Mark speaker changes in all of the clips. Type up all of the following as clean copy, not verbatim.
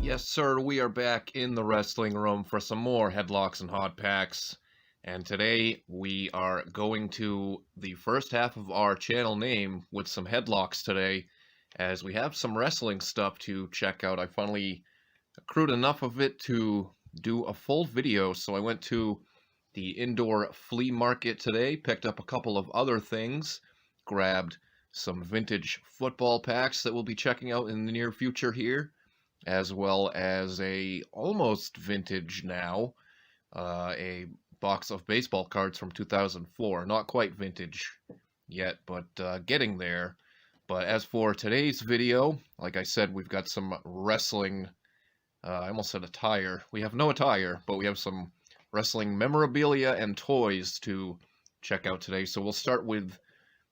Speaker 1: Yes, sir, we are back in the wrestling room for some more Headlocks and Hot Packs. And today we are going to the first half of our channel name with some Headlocks today, as we have some wrestling stuff to check out. I finally accrued enough of it to do a full video, so I went to the indoor flea market today, picked up a couple of other things, grabbed some vintage football packs that we'll be checking out in the near future here, as well as a almost vintage now, a box of baseball cards from 2004. Not quite vintage yet, but getting there. But as for today's video, like I said, we've got some wrestling, I almost said attire. We have no attire, but we have some wrestling memorabilia and toys to check out today. So we'll start with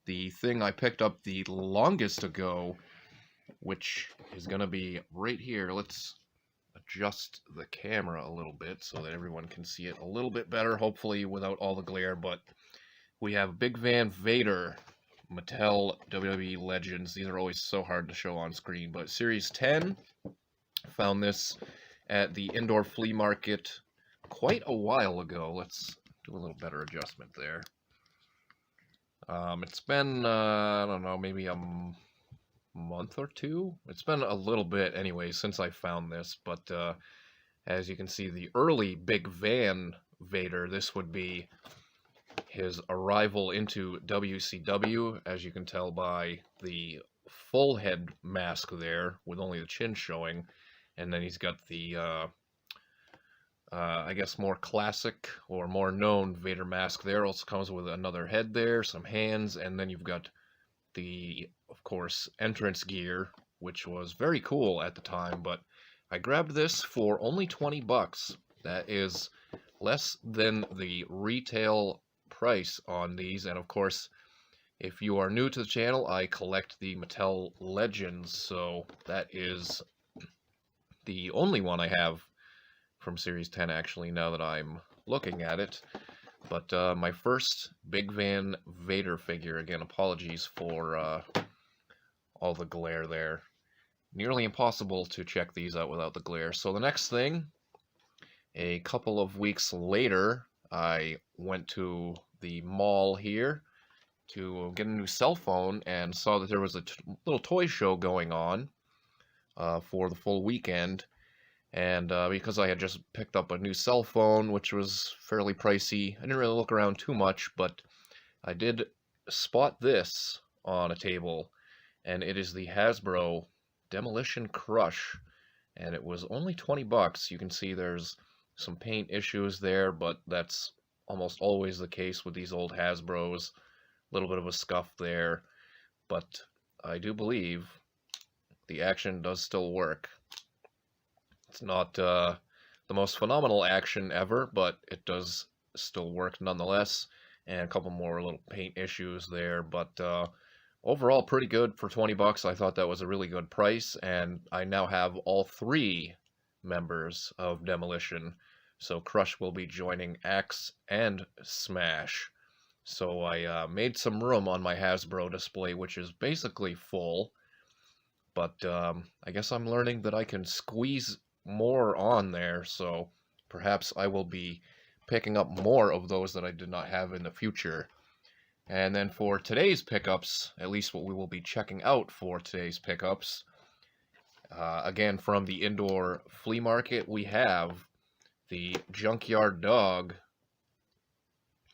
Speaker 1: the thing I picked up the longest ago, which is going to be right here. Let's adjust the camera a little bit so that everyone can see it a little bit better, hopefully without all the glare. But we have Big Van Vader, Mattel WWE Legends. These are always so hard to show on screen, but Series 10, found this at the indoor flea market quite a while ago. Let's do a little better adjustment there. It's been, I don't know, maybe a month or two. It's been a little bit anyway since I found this, but as you can see, the early Big Van Vader, this would be his arrival into WCW, as you can tell by the full head mask there with only the chin showing, and then he's got the I guess more classic or more known Vader mask there. Also comes with another head there, some hands, and then you've got the, of course, entrance gear, which was very cool at the time, but I grabbed this for only 20 bucks. That is less than the retail price on these, and of course, if you are new to the channel, I collect the Mattel Legends, so that is the only one I have from Series 10, actually, now that I'm looking at it. But my first Big Van Vader figure, again, apologies for all the glare there. Nearly impossible to check these out without the glare. So the next thing, a couple of weeks later, I went to the mall here to get a new cell phone and saw that there was a little toy show going on for the full weekend. And because I had just picked up a new cell phone, which was fairly pricey, I didn't really look around too much, but I did spot this on a table, and it is the Hasbro Demolition Crush, and it was only 20 bucks. You can see there's some paint issues there, but that's almost always the case with these old Hasbros. A little bit of a scuff there, but I do believe the action does still work. It's not the most phenomenal action ever, but it does still work nonetheless. And a couple more little paint issues there, but overall pretty good for 20 bucks. I thought that was a really good price, and I now have all three members of Demolition. So Crush will be joining Axe and Smash. So I made some room on my Hasbro display, which is basically full. But I guess I'm learning that I can squeeze more on there, so perhaps I will be picking up more of those that I did not have in the future. And then for today's pickups, at least what we will be checking out for today's pickups, again from the indoor flea market, we have the Junkyard Dog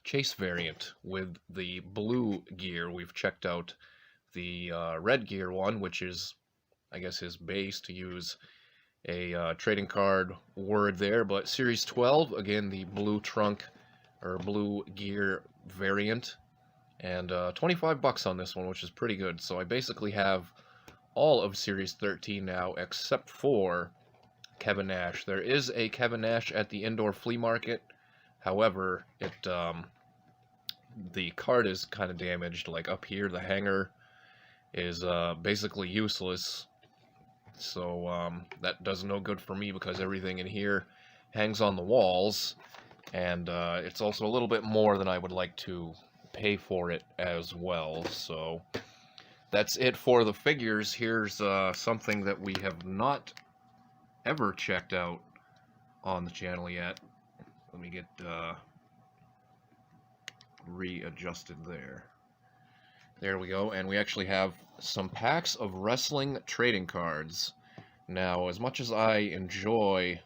Speaker 1: Chase variant with the blue gear. We've checked out the red gear one, which is, I guess, his base, to use a trading card word there, but Series 12, again, the blue trunk or blue gear variant, and 25 bucks on this one, which is pretty good. So I basically have all of Series 13 now, except for Kevin Nash. There is a Kevin Nash at the indoor flea market. However, it the card is kind of damaged. Like up here, the hanger is basically useless. So that does no good for me because everything in here hangs on the walls, and it's also a little bit more than I would like to pay for it as well. So that's it for the figures. Here's something that we have not ever checked out on the channel yet. Let me get readjusted there. There we go, and we actually have some packs of wrestling trading cards. Now, as much as I enjoy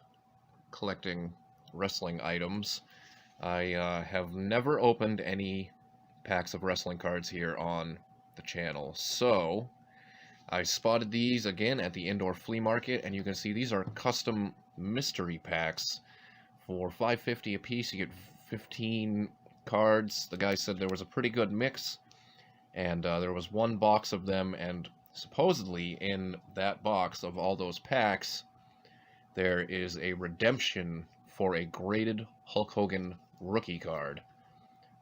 Speaker 1: collecting wrestling items, I have never opened any packs of wrestling cards here on the channel. So, I spotted these again at the indoor flea market, and you can see these are custom mystery packs. For $5.50 a piece, you get 15 cards. The guy said there was a pretty good mix, and there was one box of them, and supposedly in that box of all those packs, there is a redemption for a graded Hulk Hogan rookie card.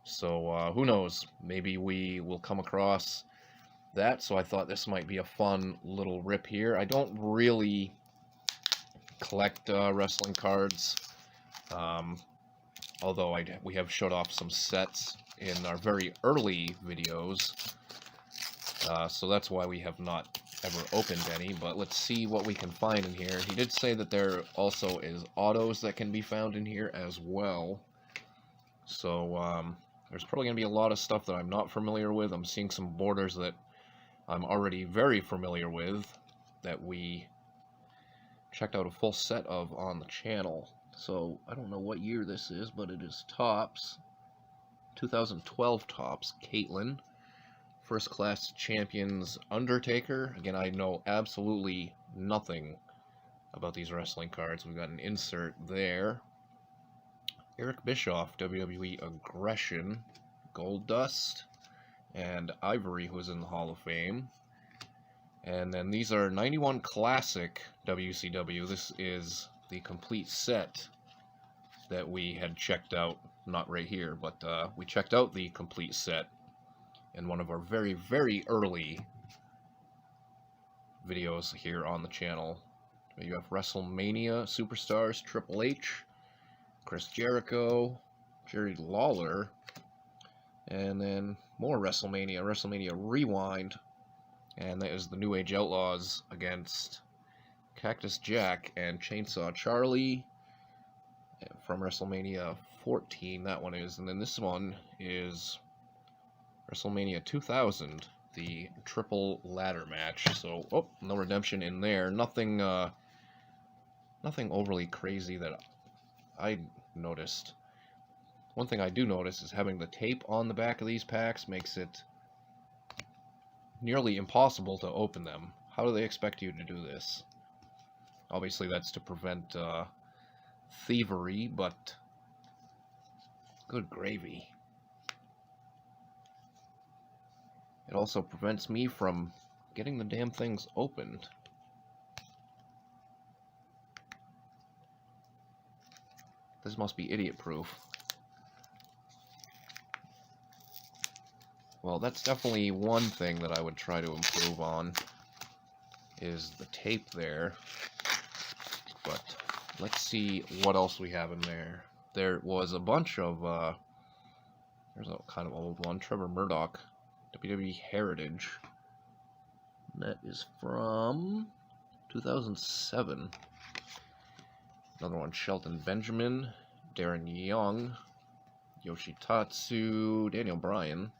Speaker 1: So who knows, maybe we will come across that. So I thought this might be a fun little rip here. I don't really collect wrestling cards, although we have showed off some sets in our very early videos, so that's why we have not ever opened any. But let's see what we can find in here. He did say that there also is autos that can be found in here as well, so there's probably going to be a lot of stuff that I'm not familiar with. I'm seeing some borders that I'm already very familiar with, that we checked out a full set of on the channel. So I don't know what year this is, but it is Topps, 2012 Topps, Caitlyn, First Class Champions Undertaker. Again, I know absolutely nothing about these wrestling cards. We've got an insert there. Eric Bischoff, WWE Aggression, Gold Dust, and Ivory, who's in the Hall of Fame. And then these are 91 Classic WCW. This is the complete set that we had checked out, not right here, but we checked out the complete set in one of our very, very early videos here on the channel. You have WrestleMania Superstars, Triple H, Chris Jericho, Jerry Lawler, and then more WrestleMania Rewind, and that is the New Age Outlaws against Cactus Jack and Chainsaw Charlie from WrestleMania 14, that one is. And then this one is WrestleMania 2000, the triple ladder match. So, oh, no redemption in there. Nothing overly crazy that I noticed. One thing I do notice is having the tape on the back of these packs makes it nearly impossible to open them. How do they expect you to do this? Obviously that's to prevent thievery, but good gravy. It also prevents me from getting the damn things opened. This must be idiot-proof. Well, that's definitely one thing that I would try to improve on, is the tape there. But let's see what else we have in there. There was a bunch of, there's a kind of old one, Trevor Murdoch, WWE Heritage. That is from 2007. Another one, Shelton Benjamin, Darren Young, Yoshitatsu, Daniel Bryan.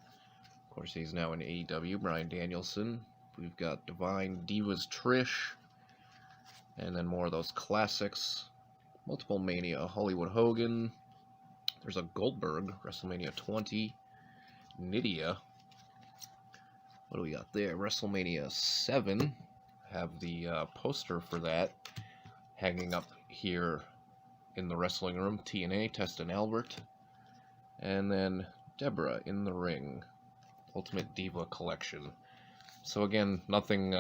Speaker 1: Of course, he's now in AEW, Bryan Danielson. We've got Divine Divas Trish, and then more of those classics. Multiple Mania, Hollywood Hogan. There's a Goldberg, WrestleMania 20. Nydia. What do we got there? WrestleMania 7. Have the poster for that hanging up here in the wrestling room. TNA, Test and Albert. And then Deborah in the Ring. Ultimate Diva Collection. So again, nothing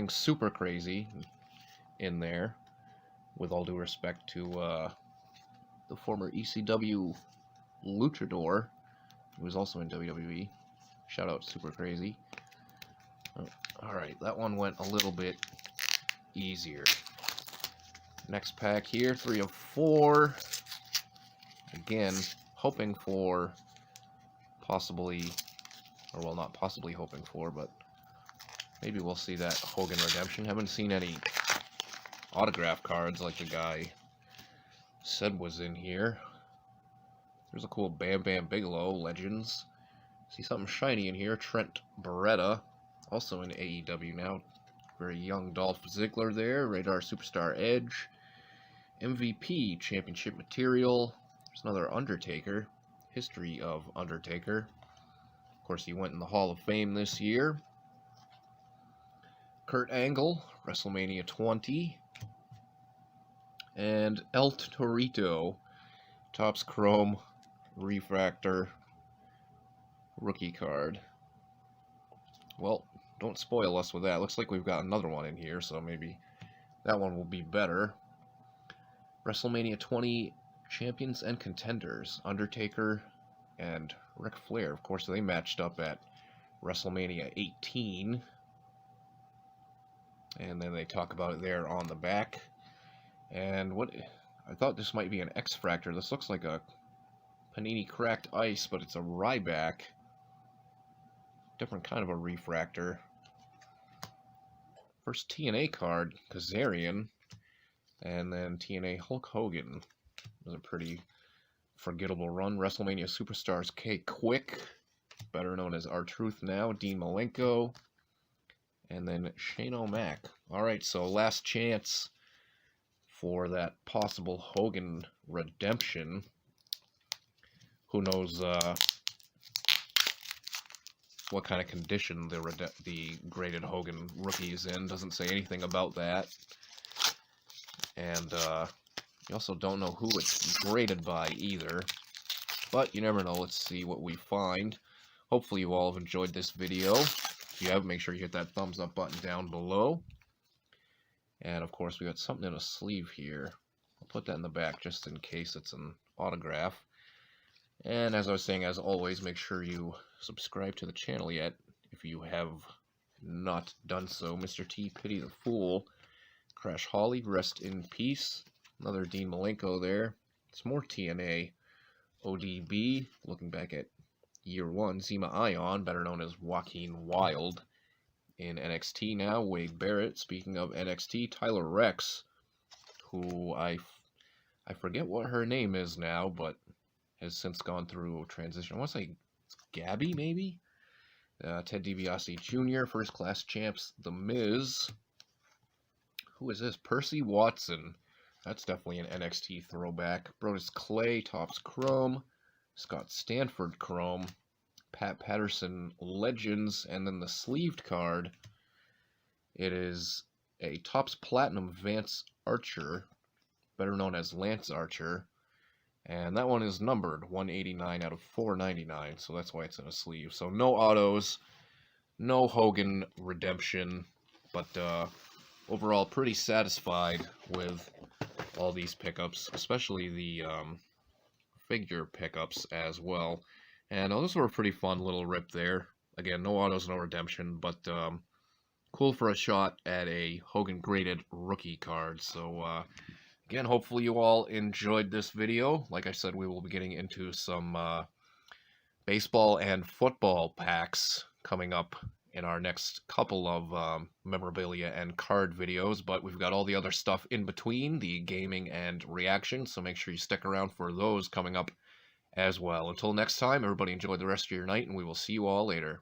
Speaker 1: super crazy in there, with all due respect to the former ECW Luchador, who was also in WWE. Shout out Super Crazy. Alright, that one went a little bit easier. Next pack here, 3 of 4. Again, hoping for possibly, or well, not possibly hoping for, but maybe we'll see that Hogan redemption. Haven't seen any autograph cards like the guy said was in here. There's a cool Bam Bam Bigelow Legends. See something shiny in here. Trent Beretta, also in AEW now. Very young Dolph Ziggler there. Radar Superstar Edge. MVP Championship Material. There's another Undertaker. History of Undertaker. Of course, he went in the Hall of Fame this year. Kurt Angle, WrestleMania 20. And El Torito, Topps Chrome, Refractor, rookie card. Well, don't spoil us with that. Looks like we've got another one in here, so maybe that one will be better. WrestleMania 20 Champions and Contenders, Undertaker and Ric Flair. Of course, they matched up at WrestleMania 18. And then they talk about it there on the back. And what I thought this might be an X-Fractor. This looks like a Panini Cracked Ice, but it's a Ryback. Different kind of a refractor. First TNA card, Kazarian. And then TNA Hulk Hogan. It was a pretty forgettable run. WrestleMania Superstars K-Quick, better known as R-Truth now. Dean Malenko. And then Shane O'Mac. Alright, so last chance for that possible Hogan redemption. Who knows what kind of condition the graded Hogan rookie is in. Doesn't say anything about that. And you also don't know who it's graded by either. But you never know. Let's see what we find. Hopefully you all have enjoyed this video. If you have, make sure you hit that thumbs up button down below. And of course we got something in a sleeve here. I'll put that in the back just in case it's an autograph. And as I was saying, as always, make sure you subscribe to the channel yet if you have not done so. Mr. T, Pity the Fool. Crash Holly, rest in peace. Another Dean Malenko there. Some more TNA. ODB, looking back at year one. Zema Ion, better known as Joaquin Wilde in NXT now. Wade Barrett, speaking of NXT. Tyler Rex, who I forget what her name is now, but has since gone through a transition. I want to say Gabby, maybe? Ted DiBiase Jr., First Class Champs, The Miz. Who is this? Percy Watson. That's definitely an NXT throwback. Brodus Clay, Topps Chrome. Scott Stanford Chrome. Pat Patterson Legends. And then the sleeved card. It is a Topps Platinum Vance Archer, better known as Lance Archer. And that one is numbered 189 out of 499, so that's why it's in a sleeve. So no autos, no Hogan redemption, but overall pretty satisfied with all these pickups, especially the figure pickups as well. And those were a pretty fun little rip there. Again, no autos, no redemption, but cool for a shot at a Hogan graded rookie card. So again, hopefully you all enjoyed this video. Like I said, we will be getting into some baseball and football packs coming up in our next couple of memorabilia and card videos, but we've got all the other stuff in between, the gaming and reaction, so make sure you stick around for those coming up as well. Until next time, everybody enjoy the rest of your night, and we will see you all later.